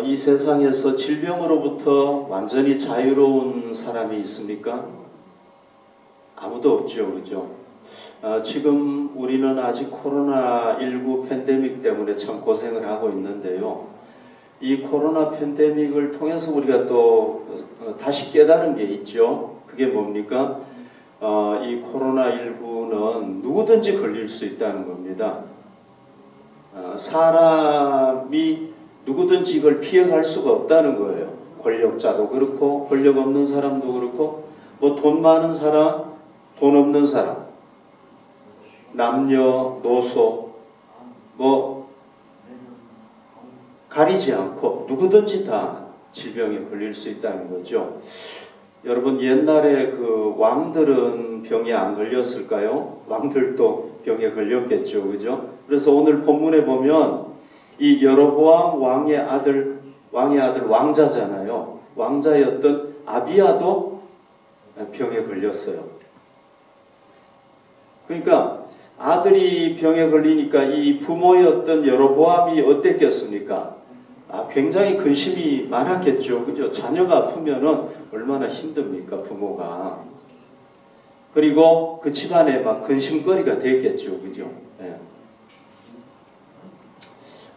이 세상에서 질병으로부터 완전히 자유로운 사람이 있습니까? 아무도 없죠, 그죠? 지금 우리는 아직 코로나19 팬데믹 때문에 참 고생을 하고 있는데요. 이 코로나 팬데믹을 통해서 우리가 또 다시 깨달은 게 있죠. 그게 뭡니까? 이 코로나19는 누구든지 걸릴 수 있다는 겁니다. 사람이 누구든지 이걸 피해갈 수가 없다는 거예요. 권력자도 그렇고 권력 없는 사람도 그렇고 뭐 돈 많은 사람, 돈 없는 사람, 남녀, 노소 뭐 가리지 않고 누구든지 다 질병에 걸릴 수 있다는 거죠. 여러분 옛날에 그 왕들은 병에 안 걸렸을까요? 왕들도 병에 걸렸겠죠, 그죠? 그래서 오늘 본문에 보면 이 여로보암 왕의 아들 왕자잖아요. 왕자였던 아비야도 병에 걸렸어요. 그러니까 아들이 병에 걸리니까 이 부모였던 여로보암이 어땠겠습니까? 굉장히 근심이 많았겠죠. 그죠? 자녀가 아프면은 얼마나 힘듭니까, 부모가. 그리고 그 집안에 막 근심거리가 됐겠죠. 그죠? 네.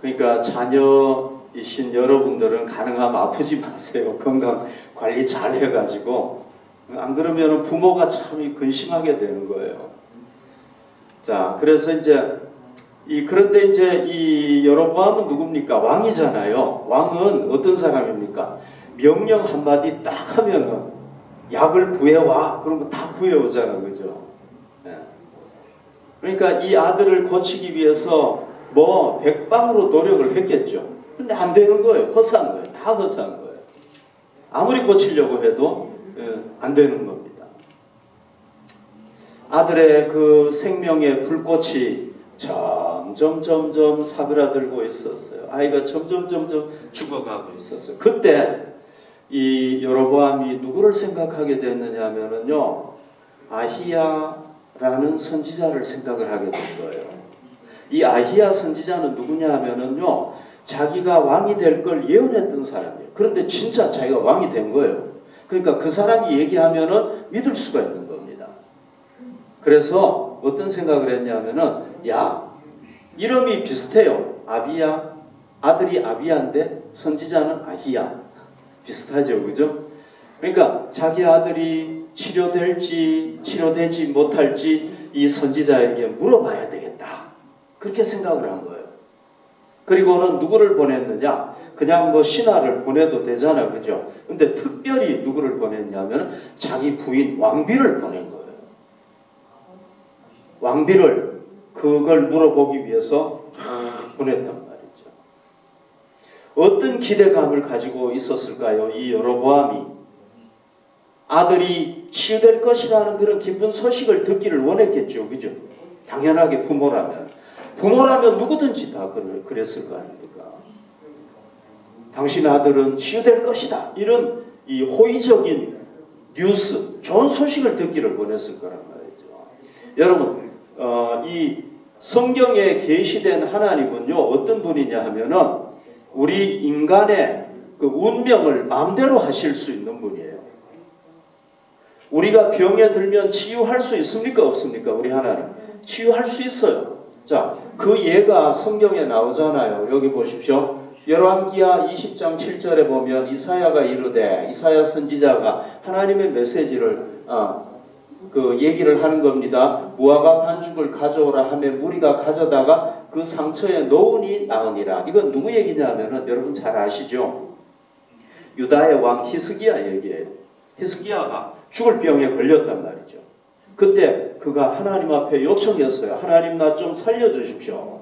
그러니까 자녀이신 여러분들은 가능하면 아프지 마세요. 건강 관리 잘 해가지고. 안 그러면 부모가 참 근심하게 되는 거예요. 자, 그래서 그런데 이 여로보암은 누굽니까? 왕이잖아요. 왕은 어떤 사람입니까? 명령 한마디 딱 하면은 약을 구해와. 그러면 다 구해오잖아. 그죠? 네. 그러니까 이 아들을 고치기 위해서 뭐 백방으로 노력을 했겠죠. 근데 안 되는 거예요. 허사한 거예요. 다 허사한 거예요. 아무리 고치려고 해도 안 되는 겁니다. 아들의 그 생명의 불꽃이 점점 사그라들고 있었어요. 아이가 점점 죽어가고 있었어요. 그때 이 여로보암이 누구를 생각하게 됐느냐면요, 아히야라는 선지자를 생각을 하게 된 거예요. 이 아히야 선지자는 누구냐 하면은요, 자기가 왕이 될 걸 예언했던 사람이에요. 그런데 진짜 자기가 왕이 된 거예요. 그러니까 그 사람이 얘기하면은 믿을 수가 있는 겁니다. 그래서 어떤 생각을 했냐면은, 야, 이름이 비슷해요. 아비야, 아들이 아비야인데 선지자는 아히야. 비슷하죠, 그죠? 그러니까 자기 아들이 치료될지 치료되지 못할지 이 선지자에게 물어봐야 되겠다. 그렇게 생각을 한 거예요. 그리고는 누구를 보냈느냐? 그냥 뭐 신하를 보내도 되잖아, 그죠? 근데 특별히 누구를 보냈냐면 자기 부인 왕비를 보낸 거예요. 왕비를 그걸 물어보기 위해서 보냈단 말이죠. 어떤 기대감을 가지고 있었을까요? 이 여로보암이 아들이 치유될 것이라는 그런 기쁜 소식을 듣기를 원했겠죠, 그죠? 당연하게 부모라면 누구든지 다 그랬을 거 아닙니까? 당신 아들은 치유될 것이다. 이런 이 호의적인 뉴스, 좋은 소식을 듣기를 원했을 거란 말이죠. 여러분, 이 성경에 계시된 하나님은요, 어떤 분이냐 하면은 우리 인간의 그 운명을 마음대로 하실 수 있는 분이에요. 우리가 병에 들면 치유할 수 있습니까? 없습니까? 우리 하나님. 치유할 수 있어요. 자, 그 예가 성경에 나오잖아요. 여기 보십시오. 열왕기하 20장 7절에 보면 이사야가 이르되, 이사야 선지자가 하나님의 메시지를 그 얘기를 하는 겁니다. 무화과 반죽을 가져오라 하며 무리가 가져다가 그 상처에 놓으니 나으니라. 이건 누구 얘기냐면은 여러분 잘 아시죠? 유다의 왕 히스기야 얘기예요. 히스기야가 죽을 병에 걸렸단 말이죠. 그때 그가 하나님 앞에 요청했어요. 하나님 나 좀 살려주십시오.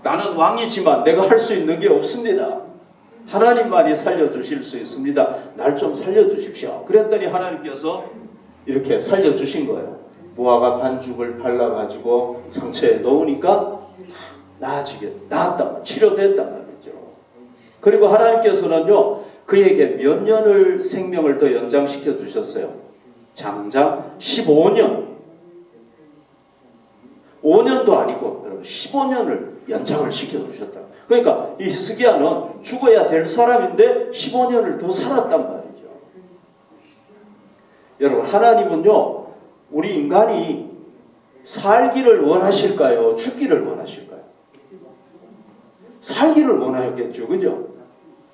나는 왕이지만 내가 할 수 있는 게 없습니다. 하나님만이 살려주실 수 있습니다. 날 좀 살려주십시오. 그랬더니 하나님께서 이렇게 살려주신 거예요. 무화과 반죽을 발라가지고 상처에 놓으니까 나았단, 치료됐단 말이죠. 그리고 하나님께서는요, 그에게 몇 년을 생명을 더 연장시켜 주셨어요. 장장 15년. 5년 5년도 아니고 여러분 15년을 연장을 시켜주셨다. 그러니까 이 히스기야는 죽어야 될 사람인데 15년을 더 살았단 말이죠. 여러분 하나님은요 우리 인간이 살기를 원하실까요? 죽기를 원하실까요? 살기를 원하겠죠. 그죠?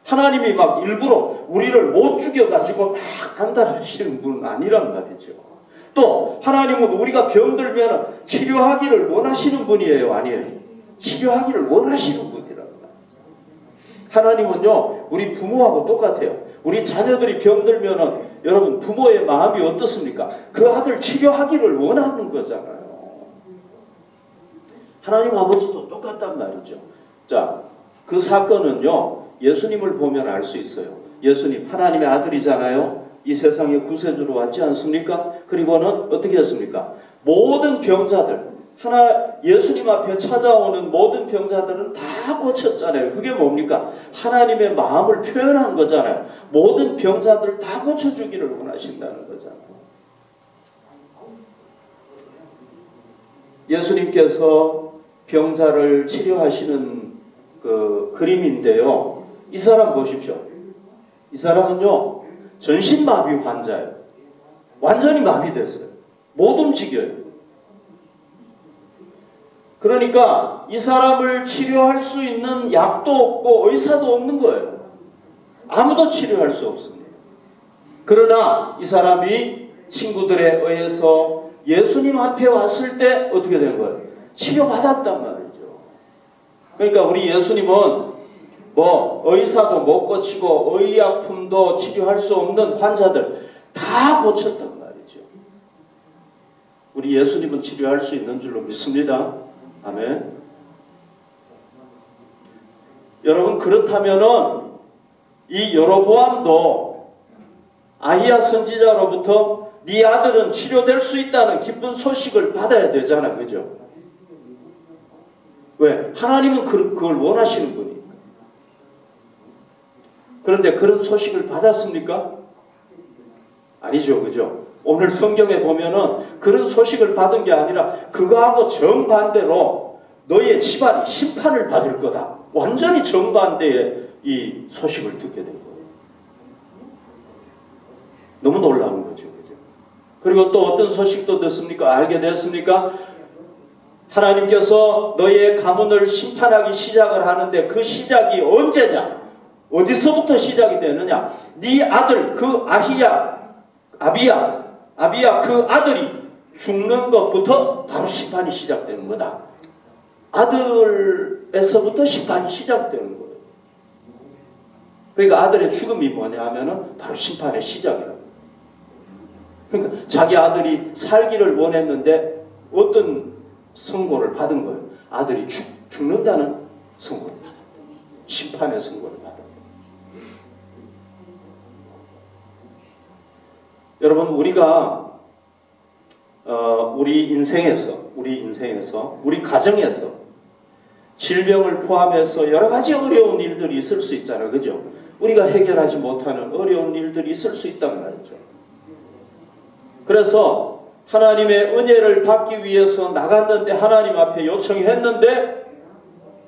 하나님이 막 일부러 우리를 못 죽여가지고 막 안달하시는 분은 아니란 말이죠. 또 하나님은 우리가 병들면 치료하기를 원하시는 분이에요? 아니에요? 치료하기를 원하시는 분이란 말이에요. 하나님은요 우리 부모하고 똑같아요. 우리 자녀들이 병들면 여러분 부모의 마음이 어떻습니까? 그 아들 치료하기를 원하는 거잖아요. 하나님 아버지도 똑같단 말이죠. 자, 그 사건은요 예수님을 보면 알 수 있어요. 예수님 하나님의 아들이잖아요. 이 세상에 구세주로 왔지 않습니까? 그리고는 어떻게 했습니까? 모든 병자들 예수님 앞에 찾아오는 모든 병자들은 다 고쳤잖아요. 그게 뭡니까? 하나님의 마음을 표현한 거잖아요. 모든 병자들 다 고쳐주기를 원하신다는 거잖아요. 예수님께서 병자를 치료하시는 그 그림인데요. 이 사람 보십시오. 이 사람은요 전신마비 환자예요. 완전히 마비됐어요. 못 움직여요. 그러니까 이 사람을 치료할 수 있는 약도 없고 의사도 없는 거예요. 아무도 치료할 수 없습니다. 그러나 이 사람이 친구들에 의해서 예수님 앞에 왔을 때 어떻게 된 거예요? 치료받았단 말이죠. 그러니까 우리 예수님은 뭐 의사도 못 고치고 의약품도 치료할 수 없는 환자들 다 고쳤단 말이죠. 우리 예수님은 치료할 수 있는 줄로 믿습니다. 아멘. 여러분 그렇다면은 이 여로보암도 아히야 선지자로부터 네 아들은 치료될 수 있다는 기쁜 소식을 받아야 되잖아. 그죠? 왜? 하나님은 그걸 원하시는 분이니까. 그런데 그런 소식을 받았습니까? 아니죠. 그죠? 오늘 성경에 보면은 그런 소식을 받은 게 아니라 그거하고 정반대로 너의 집안이 심판을 받을 거다. 완전히 정반대의 이 소식을 듣게 된 거예요. 너무 놀라운 거죠. 그죠? 그리고 또 어떤 소식도 듣습니까? 알게 됐습니까? 하나님께서 너의 가문을 심판하기 시작을 하는데 그 시작이 언제냐? 어디서부터 시작이 되느냐? 네 아들 그 아비야 그 아들이 죽는 것부터 바로 심판이 시작되는 거다. 아들에서부터 심판이 시작되는 거예요. 그러니까 아들의 죽음이 뭐냐 하면은 바로 심판의 시작이라고. 그러니까 자기 아들이 살기를 원했는데 어떤 선고를 받은 거예요? 아들이 죽는다는 선고를 받았다. 심판의 선고를 받았다. 여러분 우리가 우리 인생에서 우리 가정에서 질병을 포함해서 여러 가지 어려운 일들이 있을 수 있잖아요. 그죠? 우리가 해결하지 못하는 어려운 일들이 있을 수 있단 말이죠. 그래서 하나님의 은혜를 받기 위해서 나갔는데 하나님 앞에 요청했는데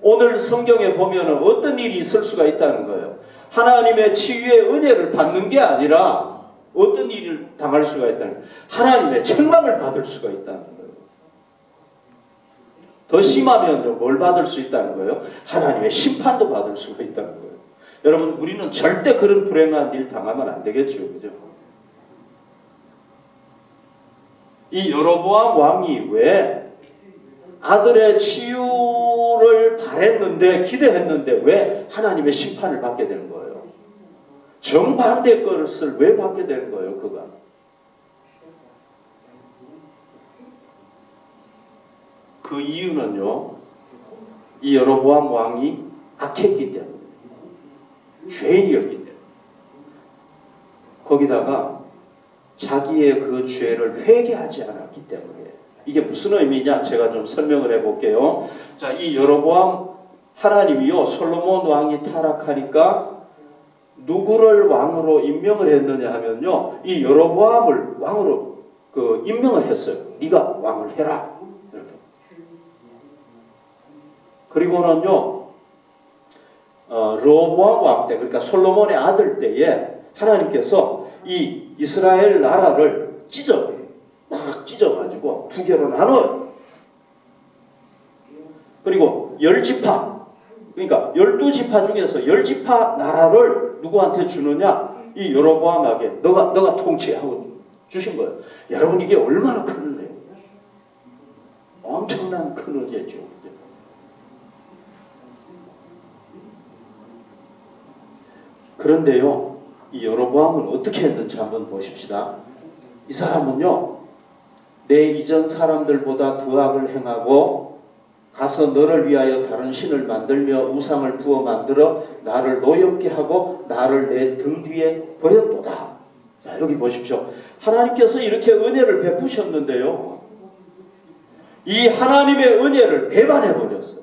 오늘 성경에 보면 어떤 일이 있을 수가 있다는 거예요. 하나님의 치유의 은혜를 받는 게 아니라 어떤 일을 당할 수가 있다는 거예요. 하나님의 책망을 받을 수가 있다는 거예요. 더 심하면 뭘 받을 수 있다는 거예요? 하나님의 심판도 받을 수가 있다는 거예요. 여러분 우리는 절대 그런 불행한 일 당하면 안 되겠죠. 그죠? 이 여로보암 왕이 왜 아들의 치유를 바랬는데 기대했는데 왜 하나님의 심판을 받게 되는 거예요? 정반대 것을 왜 받게 되는 거예요? 그가 그 이유는요 이 여로보암 왕이 악했기 때문에 죄인이었기 때문에 거기다가 자기의 그 죄를 회개하지 않았기 때문에 이게 무슨 의미냐 제가 좀 설명을 해볼게요. 자, 이 여로보암 하나님이요 솔로몬 왕이 타락하니까 누구를 왕으로 임명을 했느냐 하면요 이 여로보암을 왕으로 임명을 했어요. 네가 왕을 해라. 이렇게. 그리고는요 르호보암 왕 때, 그러니까 솔로몬의 아들 때에 하나님께서 이 이스라엘 나라를 막 찢어가지고 두 개로 나눠요. 그리고 10지파, 그러니까 12지파 중에서 10지파 나라를 누구한테 주느냐? 이 여로보암에게 너가 통치하고 주신 거예요. 여러분, 이게 얼마나 큰 은혜예요? 엄청난 큰 은혜죠. 그런데요, 이 여로보암은 어떻게 했는지 한번 보십시다. 이 사람은요, 내 이전 사람들보다 더 악을 행하고 가서 너를 위하여 다른 신을 만들며 우상을 부어 만들어 나를 노엽게 하고 나를 내 등 뒤에 버렸도다. 자, 여기 보십시오. 하나님께서 이렇게 은혜를 베푸셨는데요, 이 하나님의 은혜를 배반해 버렸어요.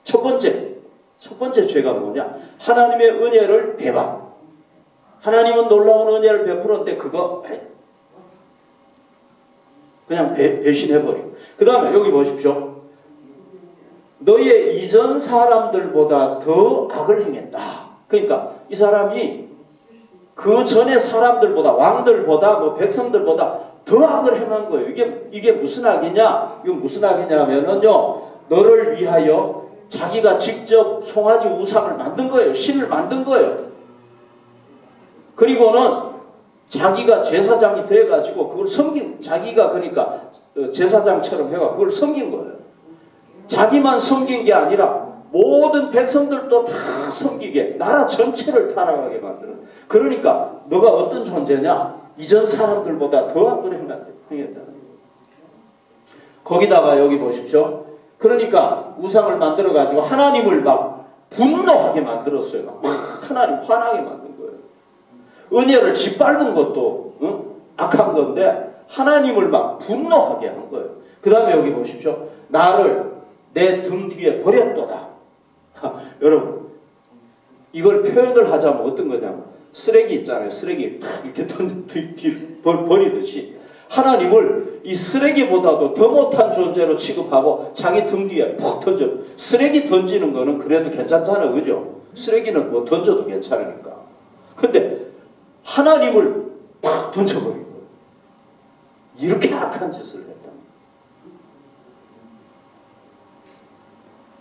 첫 번째 죄가 뭐냐? 하나님의 은혜를 배반. 하나님은 놀라운 은혜를 베풀었는데 그거 그냥 배신해버리고. 그 다음에 여기 보십시오. 너의 이전 사람들보다 더 악을 행했다. 그러니까 이 사람이 그 전에 사람들보다, 왕들보다, 백성들보다 더 악을 행한 거예요. 이게 무슨 악이냐? 이거 무슨 악이냐면은요, 너를 위하여 자기가 직접 송아지 우상을 만든 거예요. 신을 만든 거예요. 그리고는 자기가 제사장이 돼가지고 그걸 자기가 그러니까 제사장처럼 해가 그걸 섬긴 거예요. 자기만 섬긴 게 아니라 모든 백성들도 다 섬기게, 나라 전체를 타락하게 만드는. 그러니까 너가 어떤 존재냐? 이전 사람들보다 더 악을 행했다. 거기다가 여기 보십시오. 그러니까 우상을 만들어가지고 하나님을 막 분노하게 만들었어요. 막 하나님 화나게 만든 거예요. 은혜를 짓밟은 것도 악한 건데 하나님을 막 분노하게 한 거예요. 그 다음에 여기 보십시오. 나를 내 등 뒤에 버렸도다. 여러분, 이걸 표현을 하자면 어떤 거냐면, 쓰레기 있잖아요. 쓰레기 이렇게 버리듯이 하나님을 이 쓰레기보다도 더 못한 존재로 취급하고 자기 등 뒤에 푹 던져. 쓰레기 던지는 거는 그래도 괜찮잖아요. 그죠? 쓰레기는 뭐 던져도 괜찮으니까. 근데 하나님을 팍 던져버리고 이렇게 악한 짓을 했다.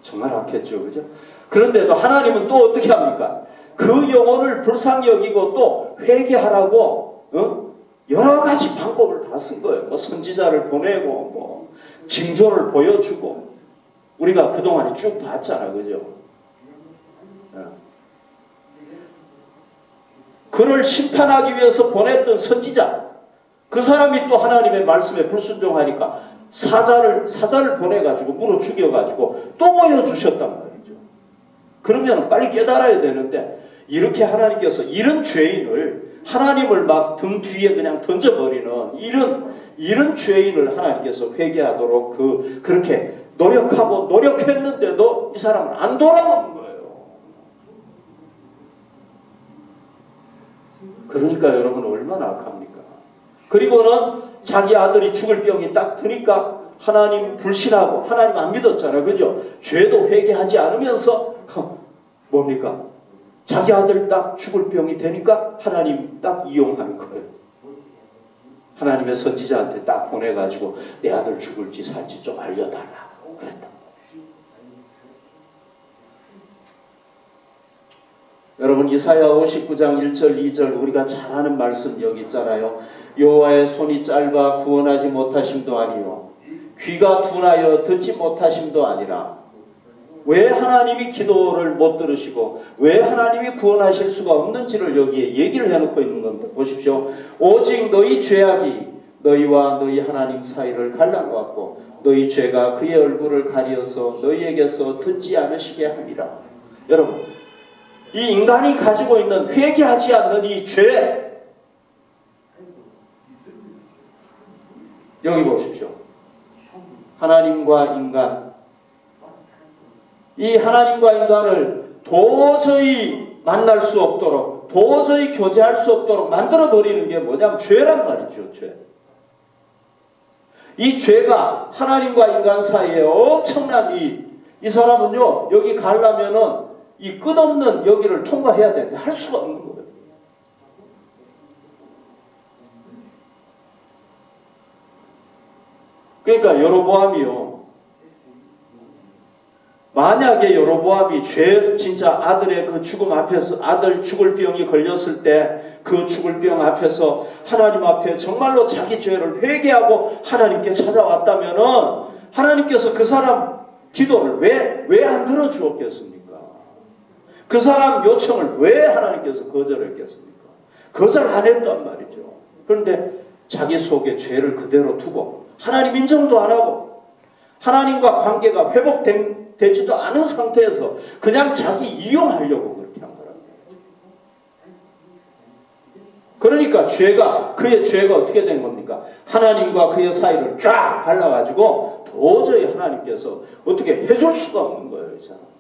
정말 악했죠. 그죠? 그런데도 하나님은 또 어떻게 합니까? 그 영혼을 불쌍히 여기고 또 회개하라고 여러 가지 방법을 다 쓴 거예요. 뭐 선지자를 보내고 뭐 징조를 보여주고 우리가 그동안에 쭉 봤잖아요. 그죠? 그를 심판하기 위해서 보냈던 선지자, 그 사람이 또 하나님의 말씀에 불순종하니까 사자를 보내가지고 물어 죽여가지고 또 보여주셨단 말이죠. 그러면 빨리 깨달아야 되는데, 이렇게 하나님께서 이런 죄인을, 하나님을 막 등 뒤에 그냥 던져버리는 이런 죄인을 하나님께서 회개하도록 그렇게 노력했는데도 이 사람은 안 돌아오는 거예요. 그러니까 여러분 얼마나 악합니까? 그리고는 자기 아들이 죽을 병이 딱 드니까 하나님 불신하고 하나님 안 믿었잖아요. 그죠? 죄도 회개하지 않으면서 뭡니까? 자기 아들 딱 죽을 병이 되니까 하나님 딱 이용하는 거예요. 하나님의 선지자한테 딱 보내가지고 내 아들 죽을지 살지 좀 알려달라고 그랬다. 여러분, 이사야 59장 1절 2절 우리가 잘 아는 말씀 여기 있잖아요. 여호와의 손이 짧아 구원하지 못하심도 아니요 귀가 둔하여 듣지 못하심도 아니라. 왜 하나님이 기도를 못 들으시고 왜 하나님이 구원하실 수가 없는지를 여기에 얘기를 해놓고 있는 겁니다. 보십시오. 오직 너희 죄악이 너희와 너희 하나님 사이를 갈라놓았고 너희 죄가 그의 얼굴을 가리어서 너희에게서 듣지 않으시게 함이라. 여러분, 이 인간이 가지고 있는 회개하지 않는 이 죄, 여기 보십시오. 하나님과 인간, 이 하나님과 인간을 도저히 만날 수 없도록, 도저히 교제할 수 없도록 만들어버리는 게 뭐냐면 죄란 말이죠. 죄. 이 죄가 하나님과 인간 사이에 엄청난 이 이 사람은요, 여기 가려면은 이 끝없는 여기를 통과해야 되는데 할 수가 없는 거예요. 그러니까 여로보암이요, 만약에 여로보암이 진짜 아들의 그 죽음 앞에서, 아들 죽을 병이 걸렸을 때 그 죽을 병 앞에서 하나님 앞에 정말로 자기 죄를 회개하고 하나님께 찾아왔다면은 하나님께서 그 사람 기도를 왜 안 들어주었겠습니까? 그 사람 요청을 왜 하나님께서 거절했겠습니까? 거절 안 했단 말이죠. 그런데 자기 속에 죄를 그대로 두고 하나님 인정도 안 하고 하나님과 관계가 회복되지도 않은 상태에서 그냥 자기 이용하려고 그렇게 한 거란 말이죠. 그러니까 그의 죄가 어떻게 된 겁니까? 하나님과 그의 사이를 쫙 갈라가지고 도저히 하나님께서 어떻게 해줄 수가 없는 거예요, 이 사람한테.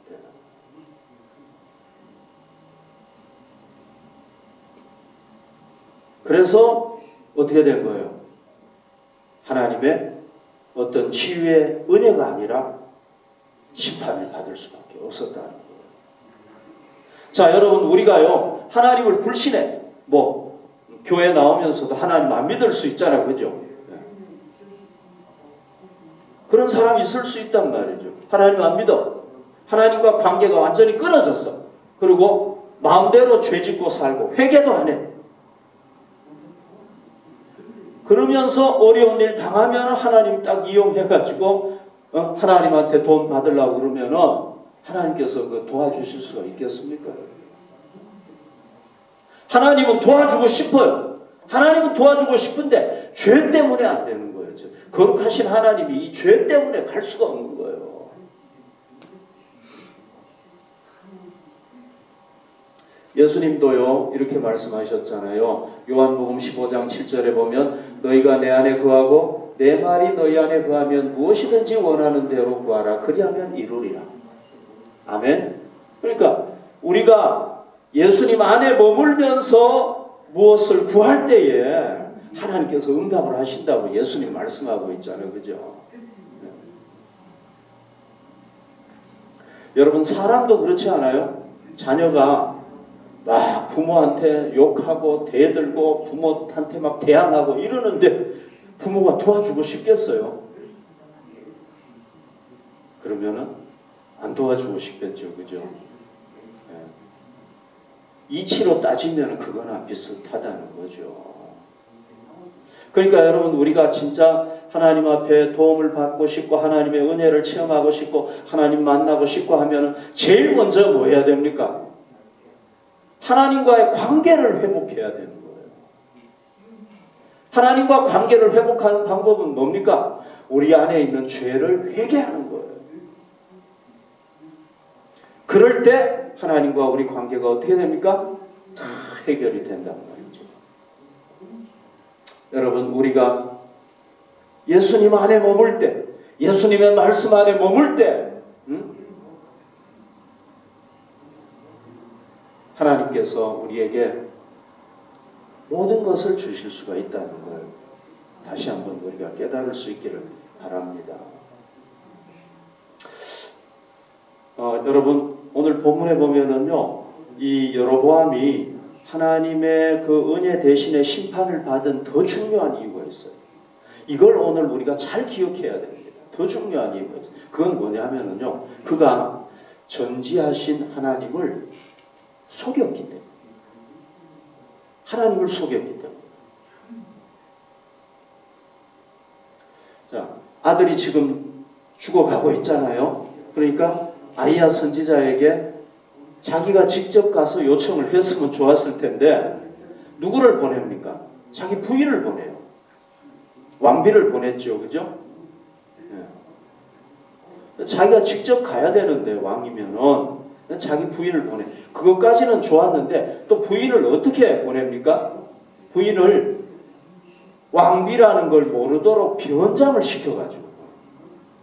그래서 어떻게 된 거예요? 하나님의 어떤 치유의 은혜가 아니라 심판을 받을 수밖에 없었다는 거예요. 자, 여러분, 우리가요, 하나님을 불신해. 교회 나오면서도 하나님 안 믿을 수 있잖아요. 그죠? 그런 사람이 있을 수 있단 말이죠. 하나님 안 믿어. 하나님과 관계가 완전히 끊어졌어. 그리고 마음대로 죄 짓고 살고 회개도 안 해. 그러면서 어려운 일 당하면 하나님 딱 이용해가지고 하나님한테 돈 받으려고 그러면은 하나님께서 그 도와주실 수가 있겠습니까? 하나님은 도와주고 싶어요. 하나님은 도와주고 싶은데 죄 때문에 안 되는 거예요. 거룩하신 하나님이 이 죄 때문에 갈 수가 없는 거예요. 예수님도요, 이렇게 말씀하셨잖아요. 요한복음 15장 7절에 보면 너희가 내 안에 거하고 내 말이 너희 안에 거하면 무엇이든지 원하는 대로 구하라. 그리하면 이루리라. 아멘. 그러니까 우리가 예수님 안에 머물면서 무엇을 구할 때에 하나님께서 응답을 하신다고 예수님 말씀하고 있잖아요. 그죠? 네. 여러분, 사람도 그렇지 않아요? 자녀가 막 부모한테 욕하고 대들고 부모한테 막 대항하고 이러는데 부모가 도와주고 싶겠어요? 그러면은 안 도와주고 싶겠죠. 그죠? 이치로 따지면 그거나 비슷하다는 거죠. 그러니까 여러분, 우리가 진짜 하나님 앞에 도움을 받고 싶고 하나님의 은혜를 체험하고 싶고 하나님 만나고 싶고 하면 제일 먼저 뭐 해야 됩니까? 하나님과의 관계를 회복해야 되는 거예요. 하나님과 관계를 회복하는 방법은 뭡니까? 우리 안에 있는 죄를 회개하는 거예요. 그럴 때 하나님과 우리 관계가 어떻게 됩니까? 다 해결이 된단 말이죠. 여러분, 우리가 예수님 안에 머물 때, 예수님의 말씀 안에 머물 때, 하나님께서 우리에게 모든 것을 주실 수가 있다는 걸 다시 한번 우리가 깨달을 수 있기를 바랍니다. 여러분, 오늘 본문에 보면은요, 이 여로보암이 하나님의 그 은혜 대신에 심판을 받은 더 중요한 이유가 있어요. 이걸 오늘 우리가 잘 기억해야 됩니다. 더 중요한 이유가 있어요. 그건 뭐냐면은요, 그가 전지하신 하나님을 속였기 때문에. 하나님을 속였기 때문에. 자, 아들이 지금 죽어가고 있잖아요. 그러니까 아히야 선지자에게 자기가 직접 가서 요청을 했으면 좋았을 텐데 누구를 보냅니까? 자기 부인을 보내요. 왕비를 보냈죠. 그죠? 네. 자기가 직접 가야 되는데 왕이면은 자기 부인을 보내. 그것까지는 좋았는데 또 부인을 어떻게 보냅니까? 부인을 왕비라는 걸 모르도록 변장을 시켜가지고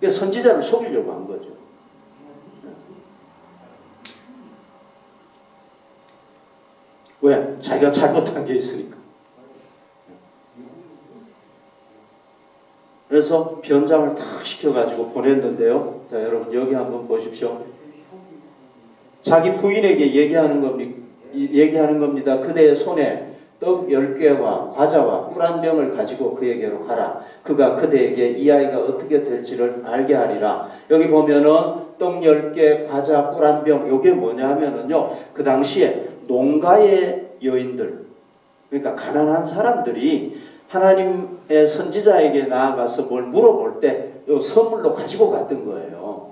선지자를 속이려고 한 거죠. 왜? 자기가 잘못한 게 있으니까. 그래서 변장을 다 시켜가지고 보냈는데요. 자, 여러분 여기 한번 보십시오. 자기 부인에게 얘기하는 겁니다. 그대의 손에 떡 10개와 과자와 꿀 한 병을 가지고 그에게로 가라. 그가 그대에게 이 아이가 어떻게 될지를 알게 하리라. 여기 보면은 떡 10개, 과자, 꿀 한 병, 요게 뭐냐면은요, 그 당시에 농가의 여인들, 그러니까 가난한 사람들이 하나님의 선지자에게 나아가서 뭘 물어볼 때 요 선물로 가지고 갔던 거예요.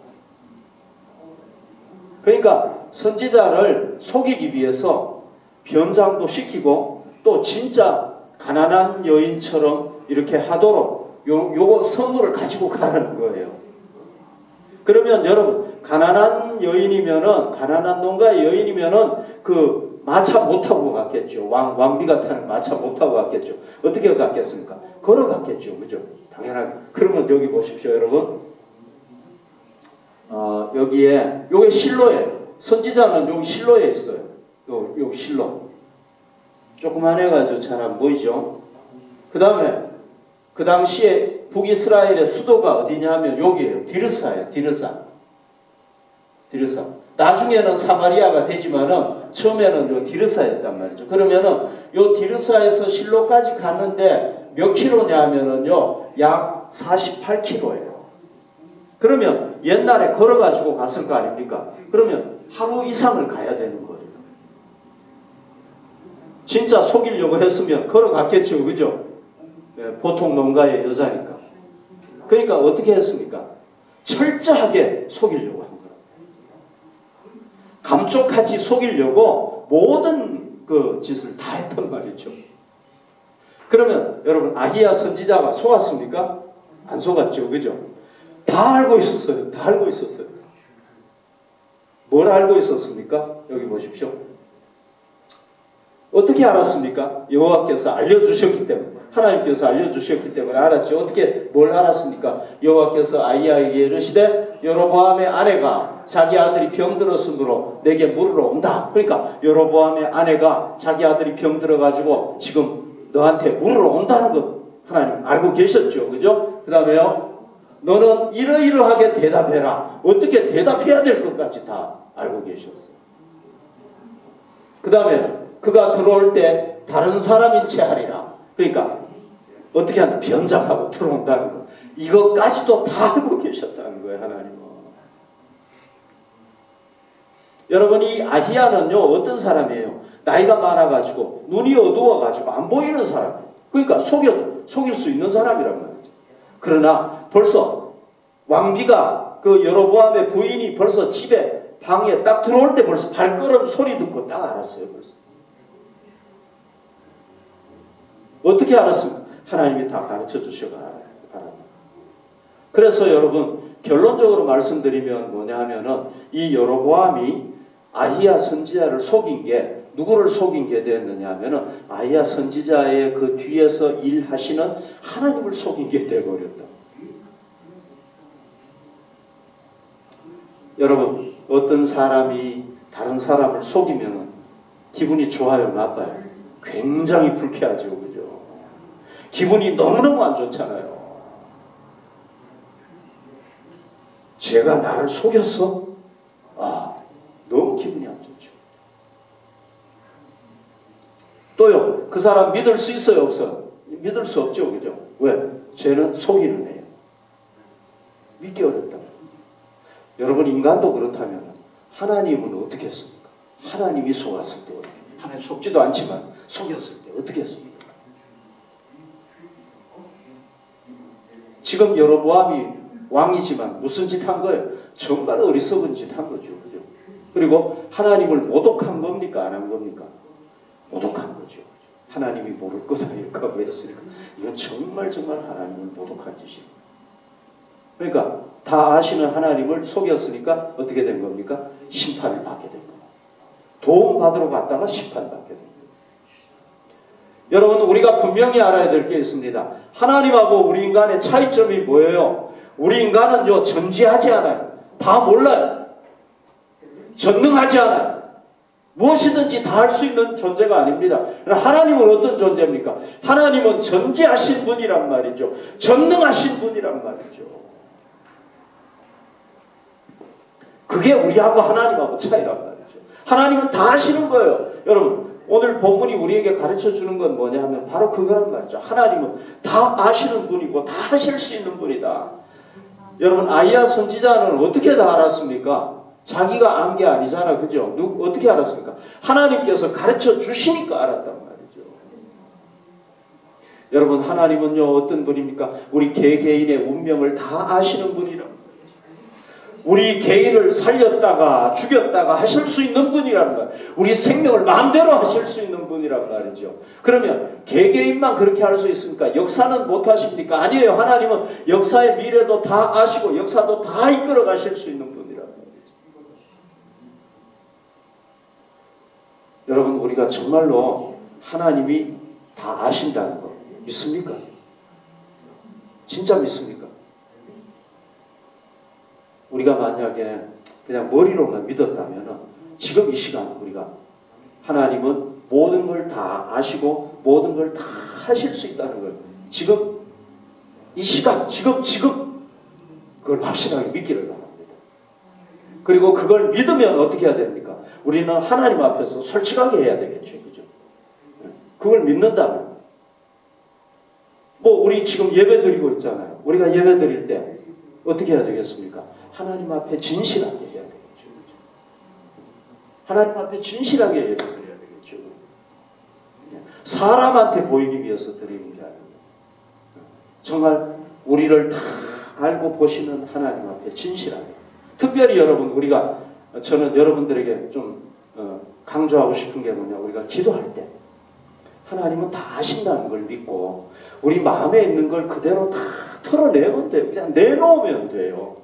그러니까 선지자를 속이기 위해서 변장도 시키고 또 진짜 가난한 여인처럼 이렇게 하도록 요거 선물을 가지고 가라는 거예요. 그러면 여러분, 가난한 여인이면은, 가난한 농가의 여인이면은 그 마차 못 타고 갔겠죠. 왕비가 타는 마차 못 타고 갔겠죠. 어떻게 갔겠습니까? 걸어갔겠죠. 그죠? 당연하게. 그러면 여기 보십시오, 여러분. 여기에, 요게 실로예요. 선지자는 여기 실로에 있어요. 요 실로. 조그만 해가지고 잘 안 보이죠? 그 다음에, 그 당시에 북이스라엘의 수도가 어디냐면 여기에요. 디르사예요. 디르사. 나중에는 사마리아가 되지만은 처음에는 요 디르사였단 말이죠. 그러면은 요 디르사에서 실로까지 갔는데 몇 킬로냐면은요, 약 48킬로예요. 그러면 옛날에 걸어가지고 갔을 거 아닙니까? 그러면 하루 이상을 가야 되는 거예요. 진짜 속이려고 했으면 걸어갔겠죠. 그죠? 네, 보통 농가의 여자니까. 그러니까 어떻게 했습니까? 철저하게 속이려고 한 거예요. 감쪽같이 속이려고 모든 그 짓을 다 했단 말이죠. 그러면 여러분, 아히야 선지자가 속았습니까? 안 속았죠. 그죠? 다 알고 있었어요. 다 알고 있었어요. 뭘 알고 있었습니까? 여기 보십시오. 어떻게 알았습니까? 여호와께서 알려주셨기 때문에, 하나님께서 알려주셨기 때문에 알았죠. 어떻게 뭘 알았습니까? 여호와께서 아히야에게 이르시되 여로보암의 아내가 자기 아들이 병들었으므로 내게 물으러 온다. 그러니까 여로보암의 아내가 자기 아들이 병들어가지고 지금 너한테 물으러 온다는 것 하나님 알고 계셨죠. 그죠? 그 다음에요, 너는 이러이러하게 대답해라. 어떻게 대답해야 될 것까지 다 알고 계셨어요. 그 다음에 그가 들어올 때 다른 사람인 채 하리라. 그러니까 어떻게 하냐, 변장하고 들어온다는 거. 이것까지도 다 알고 계셨다는 거예요. 하나님은. 여러분, 이 아히야는요, 어떤 사람이에요? 나이가 많아가지고 눈이 어두워가지고 안 보이는 사람. 그러니까 속일 수 있는 사람이란 말이죠. 그러나 벌써 왕비가, 그 여로보암의 부인이 벌써 집에 방에 딱 들어올 때 벌써 발걸음 소리 듣고 딱 알았어요. 벌써. 어떻게 알았습니까? 하나님이 다 가르쳐 주셔가 알았다. 그래서 여러분, 결론적으로 말씀드리면 뭐냐 하면은, 이 여로보암이 아히야 선지자를 속인 게, 누구를 속인 게 됐느냐 하면은 아히야 선지자의 그 뒤에서 일하시는 하나님을 속인 게 되어버렸다. 여러분, 어떤 사람이 다른 사람을 속이면 기분이 좋아요, 나빠요? 굉장히 불쾌하죠. 그죠? 기분이 너무너무 안 좋잖아요. 제가 나를 속였어? 너무 기분이 안 좋죠. 또요, 그 사람 믿을 수 있어요, 없어요? 믿을 수 없죠. 그죠? 왜? 쟤는 속이는 애예요. 믿기 어렵다. 여러분, 인간도 그렇다면 하나님은 어떻게 했습니까? 하나님이 속았을 때 어떻게? 하나님 속지도 않지만 속였을 때 어떻게 했습니까? 지금 여로보암이 왕이지만 무슨 짓 한 거예요? 정말 어리석은 짓 한 거죠. 그죠? 그리고 하나님을 모독한 겁니까? 안 한 겁니까? 모독한 거죠. 하나님이 모를 거다 이렇게 하고 했으니까 이건 정말 하나님을 모독한 짓입니다. 그러니까 다 아시는 하나님을 속였으니까 어떻게 된 겁니까? 심판을 받게 된 겁니다. 도움 받으러 갔다가 심판받게 된 겁니다. 여러분, 우리가 분명히 알아야 될 게 있습니다. 하나님하고 우리 인간의 차이점이 뭐예요? 우리 인간은요, 전지하지 않아요. 다 몰라요. 전능하지 않아요. 무엇이든지 다 할 수 있는 존재가 아닙니다. 하나님은 어떤 존재입니까? 하나님은 전지하신 분이란 말이죠. 전능하신 분이란 말이죠. 그게 우리하고 하나님하고 차이란 말이죠. 하나님은 다 하시는 거예요. 여러분, 오늘 본문이 우리에게 가르쳐 주는 건 뭐냐 하면 바로 그거란 말이죠. 하나님은 다 아시는 분이고 다 하실 수 있는 분이다. 여러분, 아이야 선지자는 어떻게 다 알았습니까? 자기가 안 게 아니잖아. 그죠? 어떻게 알았습니까? 하나님께서 가르쳐 주시니까 알았단 말이죠. 여러분, 하나님은요, 어떤 분입니까? 우리 개개인의 운명을 다 아시는 분이란 말이에요. 우리 개인을 살렸다가 죽였다가 하실 수 있는 분이란 말이에요. 우리 생명을 마음대로 하실 수 있는 분이란 말이죠. 그러면 개개인만 그렇게 할 수 있습니까? 역사는 못 하십니까? 아니에요. 하나님은 역사의 미래도 다 아시고 역사도 다 이끌어 가실 수 있는 분이란 말이죠. 여러분, 우리가 정말로 하나님이 다 아신다는 거 믿습니까? 진짜 믿습니까? 우리가 만약에 그냥 머리로만 믿었다면 지금 이 시간 우리가 하나님은 모든 걸 다 아시고 모든 걸 다 하실 수 있다는 걸 지금 이 시간 지금 그걸 확실하게 믿기를 바랍니다. 그리고 그걸 믿으면 어떻게 해야 됩니까? 우리는 하나님 앞에서 솔직하게 해야 되겠죠. 그죠? 그걸 믿는다면 뭐 우리 지금 예배 드리고 있잖아요. 우리가 예배 드릴 때 어떻게 해야 되겠습니까? 하나님 앞에 진실하게 해야 되겠죠. 하나님 앞에 진실하게 예배 드려야 되겠죠. 사람한테 보이기 위해서 드리는 게 아니고 정말 우리를 다 알고 보시는 하나님 앞에 진실하게. 특별히 여러분, 저는 여러분들에게 좀 강조하고 싶은 게 뭐냐, 우리가 기도할 때 하나님은 다 아신다는 걸 믿고 우리 마음에 있는 걸 그대로 다 털어내면 돼요. 그냥 내놓으면 돼요.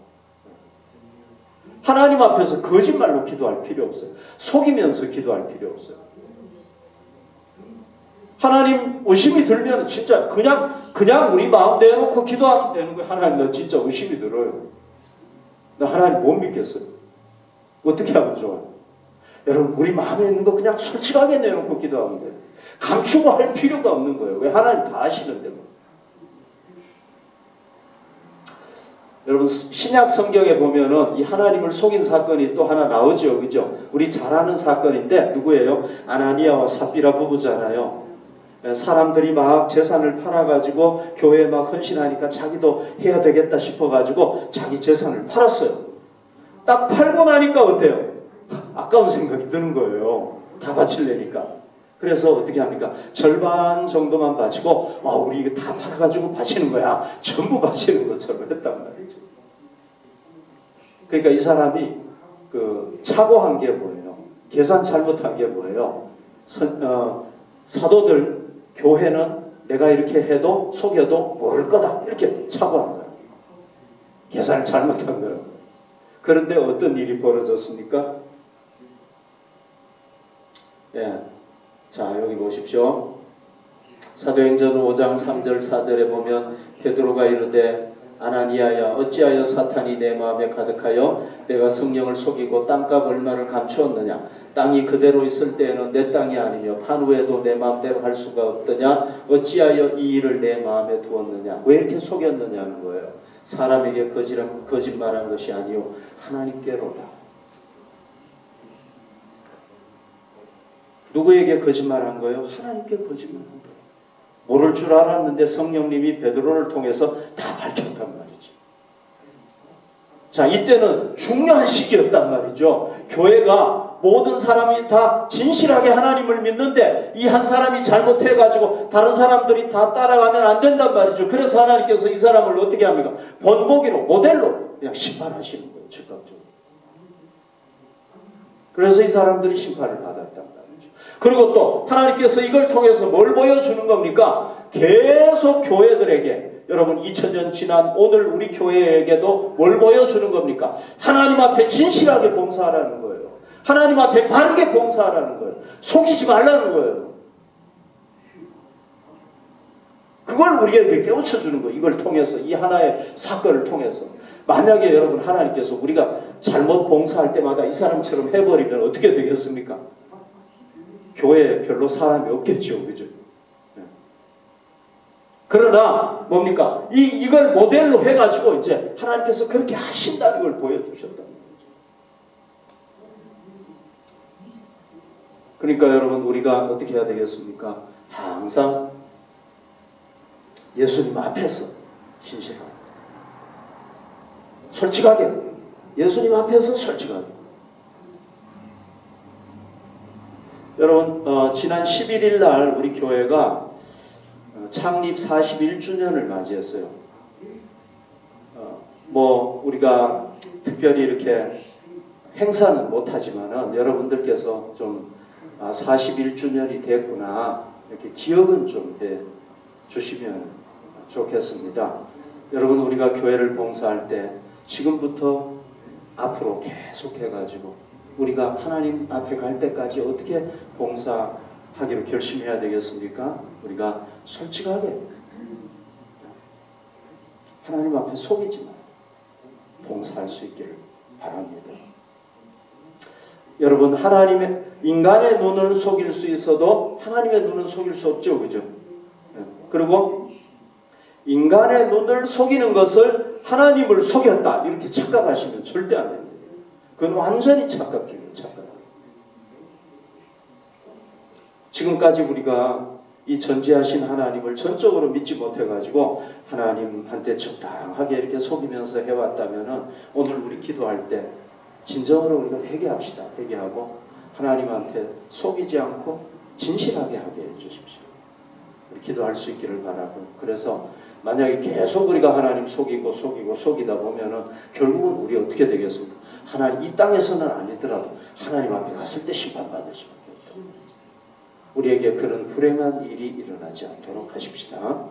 하나님 앞에서 거짓말로 기도할 필요 없어요. 속이면서 기도할 필요 없어요. 하나님 의심이 들면 진짜 그냥 우리 마음 내놓고 기도하면 되는 거예요. 하나님, 나 진짜 의심이 들어요. 나 하나님 못 믿겠어요. 어떻게 하면 좋아요? 여러분, 우리 마음에 있는 거 그냥 솔직하게 내놓고 기도하면 돼요. 감추고 할 필요가 없는 거예요. 왜? 하나님 다 아시는데 뭐. 여러분, 신약 성경에 보면은 이 하나님을 속인 사건이 또 하나 나오죠. 그죠? 우리 잘 아는 사건인데 누구예요? 아나니아와 삽비라 부부잖아요. 사람들이 막 재산을 팔아가지고 교회에 막 헌신하니까 자기도 해야 되겠다 싶어가지고 자기 재산을 팔았어요. 딱 팔고 나니까 어때요? 아까운 생각이 드는 거예요. 다 바치려니까. 그래서 어떻게 합니까? 절반 정도만 바치고 우리 이거 다 팔아가지고 바치는 거야. 전부 바치는 것처럼 했단 말이죠. 그러니까 이 사람이 착오한 게 뭐예요? 계산 잘못한 게 뭐예요? 사도들, 교회는 내가 이렇게 해도 속여도 모를 거다. 이렇게 착오한 거예요. 계산을 잘못한 거예요. 그런데 어떤 일이 벌어졌습니까? 예. 자, 여기 보십시오. 사도행전 5장 3절 4절에 보면 베드로가 이르되 아나니아야, 어찌하여 사탄이 내 마음에 가득하여 내가 성령을 속이고 땅값 얼마를 감추었느냐? 땅이 그대로 있을 때에는 내 땅이 아니며 판 후에도 내 마음대로 할 수가 없더냐? 어찌하여 이 일을 내 마음에 두었느냐? 왜 이렇게 속였느냐는 거예요. 사람에게 거짓말한 것이 아니요 하나님께로다. 누구에게 거짓말한 거예요? 하나님께 거짓말한 거예요. 모를 줄 알았는데 성령님이 베드로를 통해서 다 밝혔단 말이죠. 자, 이때는 중요한 시기였단 말이죠. 교회가 모든 사람이 다 진실하게 하나님을 믿는데 이 한 사람이 잘못해가지고 다른 사람들이 다 따라가면 안 된단 말이죠. 그래서 하나님께서 이 사람을 어떻게 합니까? 본보기로, 모델로 그냥 심판하시는 거예요. 즉각적으로. 그래서 이 사람들이 심판을 받았단 말이죠. 그리고 또 하나님께서 이걸 통해서 뭘 보여주는 겁니까? 계속 교회들에게, 여러분 2000년 지난 오늘 우리 교회에게도 뭘 보여주는 겁니까? 하나님 앞에 진실하게 봉사하라는 거예요. 하나님 앞에 바르게 봉사하라는 거예요. 속이지 말라는 거예요. 그걸 우리에게 깨우쳐 주는 거예요. 이걸 통해서, 이 하나의 사건을 통해서. 만약에 여러분 하나님께서 우리가 잘못 봉사할 때마다 이 사람처럼 해버리면 어떻게 되겠습니까? 교회에 별로 사람이 없겠죠, 그죠? 그러나 뭡니까? 이걸 모델로 해가지고 이제 하나님께서 그렇게 하신다는 걸 보여주셨다는 거죠. 그러니까 여러분 우리가 어떻게 해야 되겠습니까? 항상 예수님 앞에서 신실하게, 솔직하게, 예수님 앞에서 솔직하게. 여러분 지난 11일 날 우리 교회가 창립 41주년을 맞이했어요. 뭐 우리가 특별히 이렇게 행사는 못하지만은 여러분들께서 좀 41주년이 됐구나 이렇게 기억은 좀 해주시면 좋겠습니다. 여러분 우리가 교회를 봉사할 때 지금부터 앞으로 계속해가지고 우리가 하나님 앞에 갈 때까지 어떻게 봉사하기로 결심해야 되겠습니까? 우리가 솔직하게 하나님 앞에 속이지 마 봉사할 수 있기를 바랍니다. 여러분 하나님의 인간의 눈을 속일 수 있어도 하나님의 눈은 속일 수 없죠, 그죠? 그리고 인간의 눈을 속이는 것을 하나님을 속였다 이렇게 착각하시면 절대 안 됩니다. 그건 완전히 착각 중이에요, 착각. 지금까지 우리가 이 전지하신 하나님을 전적으로 믿지 못해가지고 하나님한테 적당하게 이렇게 속이면서 해왔다면은 오늘 우리 기도할 때 진정으로 우리가 회개합시다. 회개하고 하나님한테 속이지 않고 진실하게 하게 해주십시오. 우리 기도할 수 있기를 바라고. 그래서 만약에 계속 우리가 하나님 속이다 보면은 결국은 우리 어떻게 되겠습니까? 하나님 이 땅에서는 아니더라도 하나님 앞에 갔을 때 심판받을 수밖에 없다. 우리에게 그런 불행한 일이 일어나지 않도록 하십시다.